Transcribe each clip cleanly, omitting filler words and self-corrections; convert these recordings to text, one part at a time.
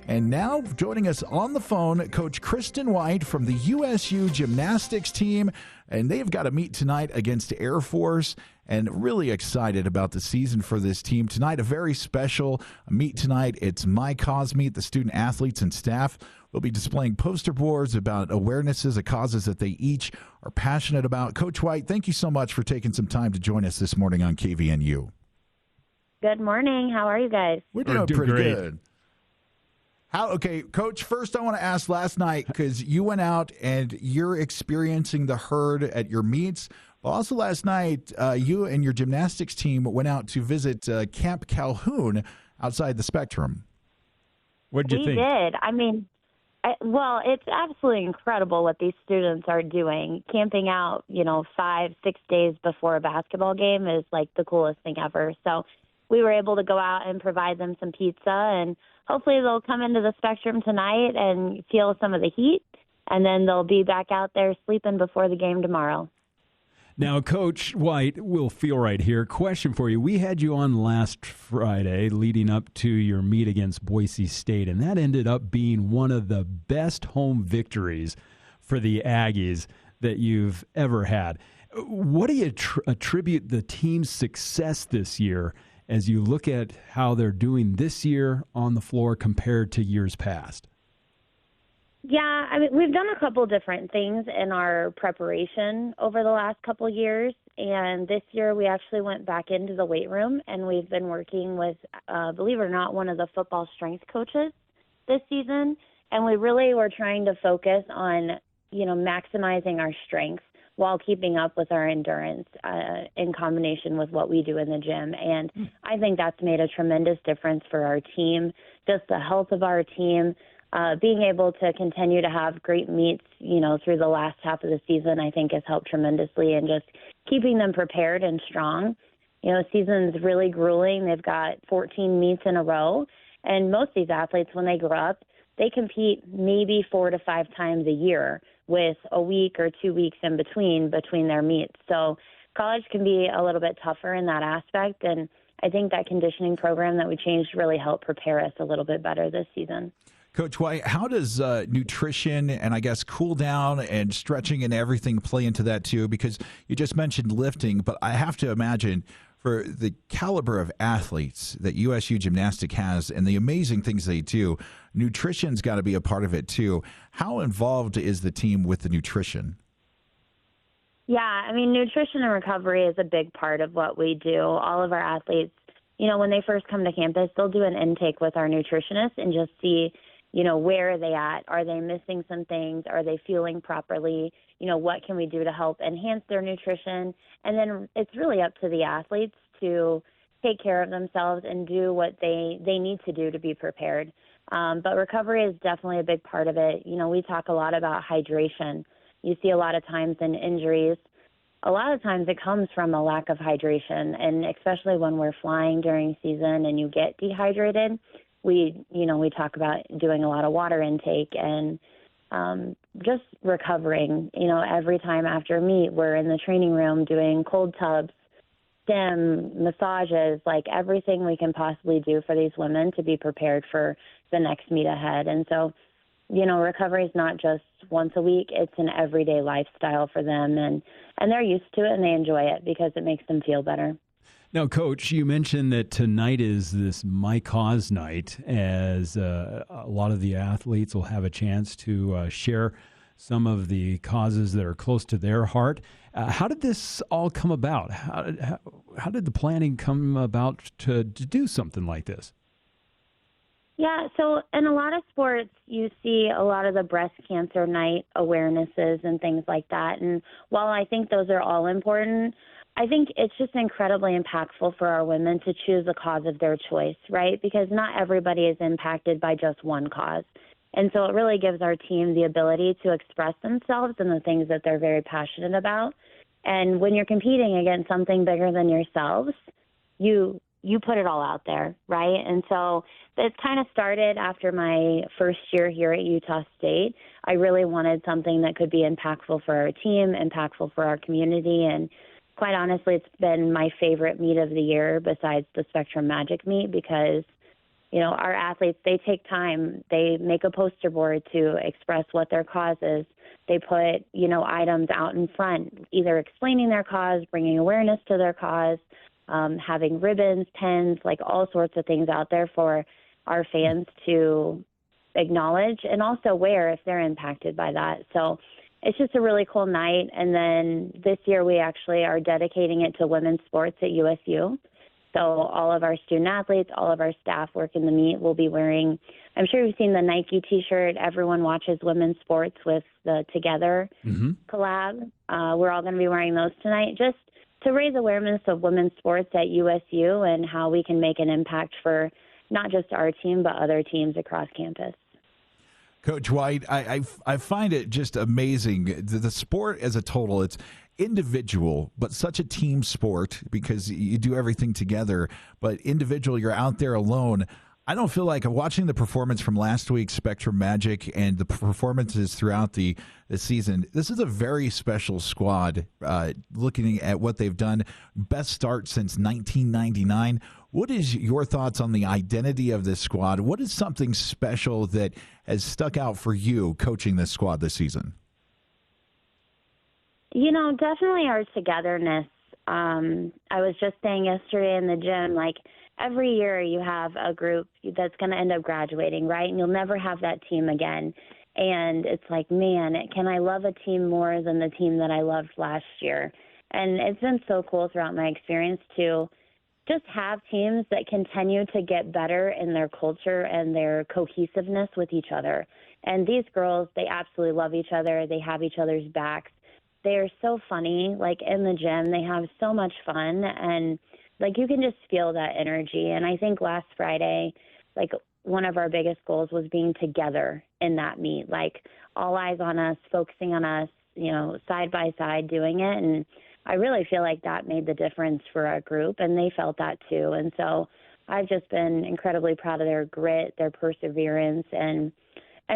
And now joining us on the phone, Coach Kristin White from the USU Gymnastics team. And they've got a meet tonight against Air Force, and really excited about the season for this team. Tonight, a very special meet tonight. It's My Cause Meet. The student athletes and staff will be displaying poster boards about awarenesses of causes that they each are passionate about. Coach White, thank you so much for taking some time to join us this morning on KVNU. Good morning. How are you guys? We're doing pretty great. good. Okay, Coach, first I want to ask last night, because you went out and you're experiencing the herd at your meets. But also last night, you and your gymnastics team went out to visit Camp Calhoun outside the Spectrum. What did you think? We did. I mean, it's absolutely incredible what these students are doing. Camping out, 5-6 days before a basketball game is like the coolest thing ever. So we were able to go out and provide them some pizza, and hopefully they'll come into the Spectrum tonight and feel some of the heat, and then they'll be back out there sleeping before the game tomorrow. Now, Coach White, we'll feel right here. Question for you. We had you on last Friday leading up to your meet against Boise State, and that ended up being one of the best home victories for the Aggies that you've ever had. What do you attribute the team's success this year as you look at how they're doing this year on the floor compared to years past? Yeah, I mean, we've done a couple different things in our preparation over the last couple years, and this year we actually went back into the weight room, and we've been working with, believe it or not, one of the football strength coaches this season, and we really were trying to focus on, maximizing our strength while keeping up with our endurance in combination with what we do in the gym. And I think that's made a tremendous difference for our team, just the health of our team. Being able to continue to have great meets, through the last half of the season, I think has helped tremendously, and just keeping them prepared and strong. Season's really grueling. They've got 14 meets in a row, and most of these athletes, when they grow up, they compete maybe 4 to 5 times a year with a week or 2 weeks in between their meets. So college can be a little bit tougher in that aspect, and I think that conditioning program that we changed really helped prepare us a little bit better this season. Coach White, how does nutrition and I guess cool down and stretching and everything play into that too? Because you just mentioned lifting, but I have to imagine for the caliber of athletes that USU Gymnastics has and the amazing things they do, nutrition's got to be a part of it too. How involved is the team with the nutrition? Yeah, I mean, nutrition and recovery is a big part of what we do. All of our athletes, when they first come to campus, they'll do an intake with our nutritionist and just see, where are they at? Are they missing some things? Are they fueling properly? What can we do to help enhance their nutrition? And then it's really up to the athletes to take care of themselves and do what they need to do to be prepared. But recovery is definitely a big part of it. We talk a lot about hydration. You see a lot of times in injuries, a lot of times it comes from a lack of hydration, and especially when we're flying during season and you get dehydrated, we talk about doing a lot of water intake and just recovering. Every time after a meet, we're in the training room doing cold tubs, stim, massages, like everything we can possibly do for these women to be prepared for the next meet ahead. And so, recovery is not just once a week, it's an everyday lifestyle for them, and they're used to it and they enjoy it because it makes them feel better. Now, Coach, you mentioned that tonight is this My Cause night, as a lot of the athletes will have a chance to share some of the causes that are close to their heart. How did this all come about? How did the planning come about to do something like this? Yeah, so in a lot of sports, you see a lot of the breast cancer night awarenesses and things like that. And while I think those are all important, I think it's just incredibly impactful for our women to choose a cause of their choice, right? Because not everybody is impacted by just one cause. And so it really gives our team the ability to express themselves and the things that they're very passionate about. And when you're competing against something bigger than yourselves, you put it all out there, right? And so it kind of started after my first year here at Utah State. I really wanted something that could be impactful for our team, impactful for our community, and quite honestly, it's been my favorite meet of the year besides the Spectrum Magic meet because, our athletes, they take time. They make a poster board to express what their cause is. They put, items out in front, either explaining their cause, bringing awareness to their cause, having ribbons, pens, like all sorts of things out there for our fans to acknowledge and also wear if they're impacted by that. So it's just a really cool night. And then this year we actually are dedicating it to women's sports at USU. So all of our student athletes, all of our staff working the meet will be wearing, I'm sure you've seen the Nike T-shirt, Everyone Watches Women's Sports with the Together collab. We're all going to be wearing those tonight just to raise awareness of women's sports at USU and how we can make an impact for not just our team, but other teams across campus. Coach White, I find it just amazing. The sport as a total, it's individual, but such a team sport because you do everything together. But individual, you're out there alone. I don't feel like watching the performance from last week's Spectrum Magic and the performances throughout the season. This is a very special squad. Looking at what they've done, best start since 1999. What is your thoughts on the identity of this squad? What is something special that has stuck out for you coaching this squad this season? Definitely our togetherness. I was just saying yesterday in the gym, like every year you have a group that's going to end up graduating, right? And you'll never have that team again. And it's like, man, can I love a team more than the team that I loved last year? And it's been so cool throughout my experience to just have teams that continue to get better in their culture and their cohesiveness with each other. And these girls, they absolutely love each other. They have each other's backs. They are so funny, like in the gym. They have so much fun, and like you can just feel that energy. And I think last Friday, like one of our biggest goals was being together in that meet, like all eyes on us, focusing on us, side by side doing it. And I really feel like that made the difference for our group, and they felt that too. And so I've just been incredibly proud of their grit, their perseverance, and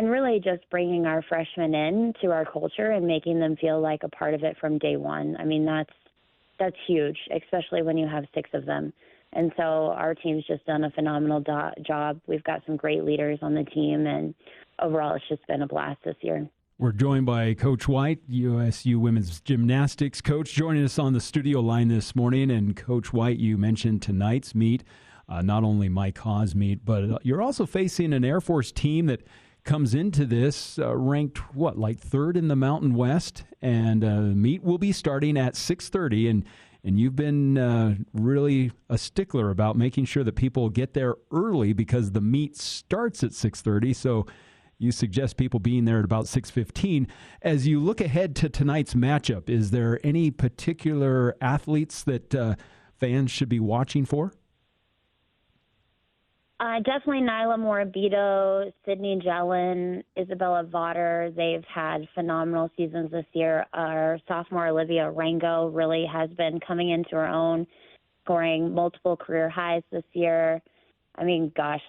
really just bringing our freshmen in to our culture and making them feel like a part of it from day one. I mean, that's huge, especially when you have 6 of them. And so our team's just done a phenomenal job. We've got some great leaders on the team, and overall it's just been a blast this year. We're joined by Coach White, USU Women's Gymnastics coach, joining us on the studio line this morning. And Coach White, you mentioned tonight's meet, not only My Cause meet, but you're also facing an Air Force team that comes into this ranked, like 3rd in the Mountain West, and the meet will be starting at 6:30, and you've been really a stickler about making sure that people get there early because the meet starts at 6:30, so you suggest people being there at about 6:15. As you look ahead to tonight's matchup, is there any particular athletes that fans should be watching for? Definitely Nyla Morabito, Sydney Jellin, Isabella Vaughter. They've had phenomenal seasons this year. Our sophomore Olivia Rango really has been coming into her own, scoring multiple career highs this year. I mean, gosh,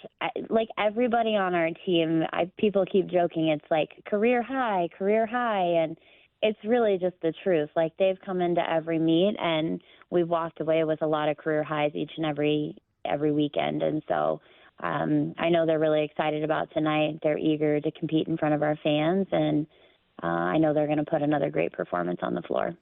like everybody on our team, people keep joking. It's like career high, and it's really just the truth. Like they've come into every meet, and we've walked away with a lot of career highs each and every weekend. And so I know they're really excited about tonight. They're eager to compete in front of our fans, and I know they're going to put another great performance on the floor.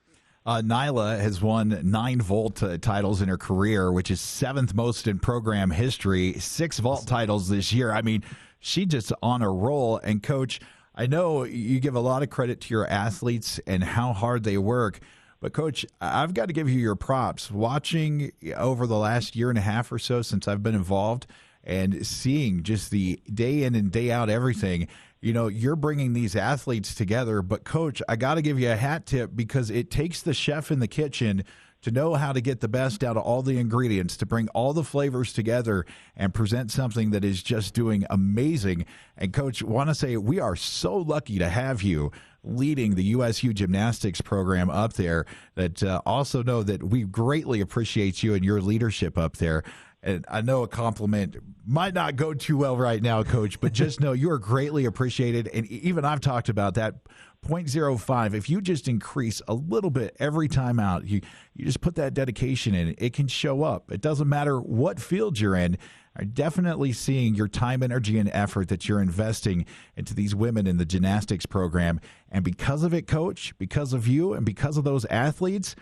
Nyla has won 9 vault titles in her career, which is 7th most in program history, 6 vault titles this year. I mean, she just on a roll. And, Coach, I know you give a lot of credit to your athletes and how hard they work. But, Coach, I've got to give you your props. Watching over the last year and a half or so since I've been involved and seeing just the day in and day out everything, you're bringing these athletes together. But, Coach, I got to give you a hat tip because it takes the chef in the kitchen to know how to get the best out of all the ingredients, to bring all the flavors together and present something that is just doing amazing. And, Coach, want to say we are so lucky to have you leading the USU Gymnastics program up there, that also know that we greatly appreciate you and your leadership up there. And I know a compliment might not go too well right now, Coach, but just know you are greatly appreciated. And even I've talked about that 0.05. If you just increase a little bit every time out, you just put that dedication in, it can show up. It doesn't matter what field you're in. are definitely seeing your time, energy, and effort that you're investing into these women in the gymnastics program. And because of it, Coach, because of you and because of those athletes,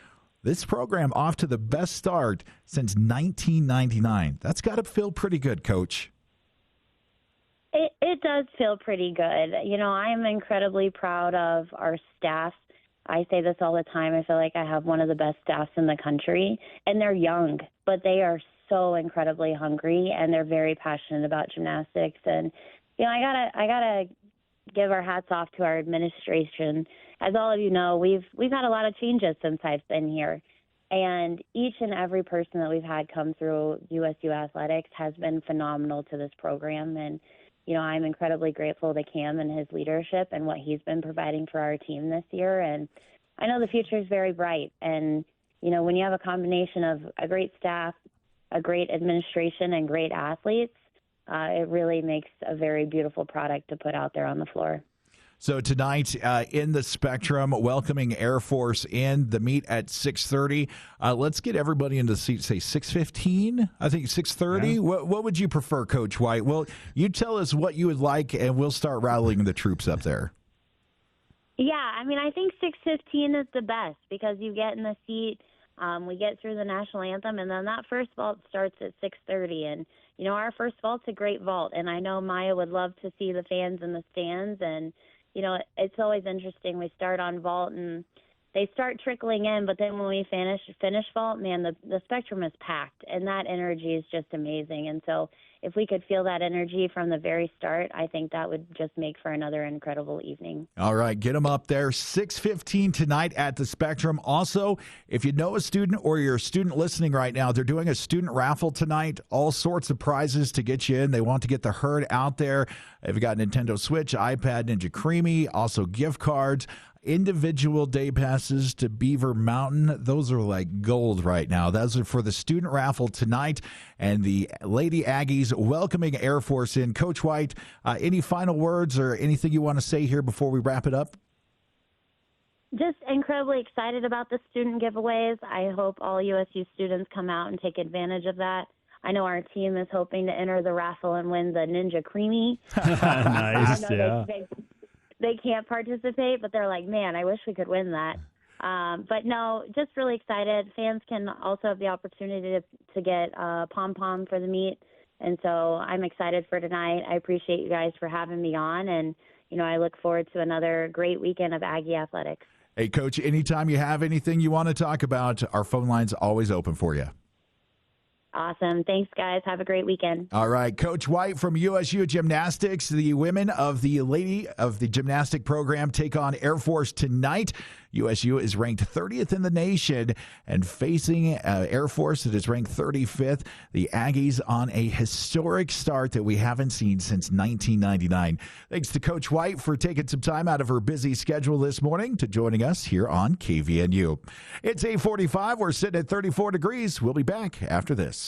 this program off to the best start since 1999. That's got to feel pretty good, Coach. It does feel pretty good. You know, I am incredibly proud of our staff. I say this all the time. I feel like I have one of the best staffs in the country, and they're young, but they are so incredibly hungry, and they're very passionate about gymnastics. And, you know, I gotta give our hats off to our administration. As all of you know, we've had a lot of changes since I've been here, and each and every person that we've had come through USU Athletics has been phenomenal to this program. And, you know, I'm incredibly grateful to Cam and his leadership and what he's been providing for our team this year. And I know the future is very bright. And, you know, when you have a combination of a great staff, a great administration, and great athletes, it really makes a very beautiful product to put out there on the floor. So tonight in the Spectrum, welcoming Air Force in the meet at 6:30. Let's get everybody into the seat. Say 6:15. I think 6:30. Yeah. What would you prefer, Coach White? Well, you tell us what you would like, and we'll start rallying the troops up there. Yeah, I mean, I think 6:15 is the best because you get in the seat. We get through the national anthem, and then that first vault starts at 6:30. And you know, our first vault's a great vault, and I know Maya would love to see the fans in the stands. And you know, it's always interesting. We start on vault, and they start trickling in, but then when we finish vault, man, the Spectrum is packed, and that energy is just amazing. And so if we could feel that energy from the very start, I think that would just make for another incredible evening. All right, get them up there. 6:15 tonight at the Spectrum. Also, if you know a student or you're a student listening right now, they're doing a student raffle tonight. All sorts of prizes to get you in. They want to get the herd out there. They've got Nintendo Switch, iPad, Ninja Creamy, also gift cards. Individual day passes to Beaver Mountain. Those are like gold right now. Those are for the student raffle tonight. And the Lady Aggies welcoming Air Force in. Coach White, any final words or anything you want to say here before we wrap it up? Just incredibly excited about the student giveaways. I hope all USU students come out and take advantage of that. I know our team is hoping to enter the raffle and win the Ninja Creamy. Nice, yeah. They can't participate, but they're like, man, I wish we could win that. But no, just really excited. Fans can also have the opportunity to get pom-pom for the meet. And so I'm excited for tonight. I appreciate you guys for having me on. And, you know, I look forward to another great weekend of Aggie athletics. Hey, Coach, anytime you have anything you want to talk about, our phone line's always open for you. Awesome. Thanks, guys. Have a great weekend. All right. Coach White from USU Gymnastics. The women of the Lady of the Gymnastic program take on Air Force tonight. USU is ranked 30th in the nation and facing Air Force that is ranked 35th. The Aggies on a historic start that we haven't seen since 1999. Thanks to Coach White for taking some time out of her busy schedule this morning to joining us here on KVNU. It's 8:45. We're sitting at 34 degrees. We'll be back after this.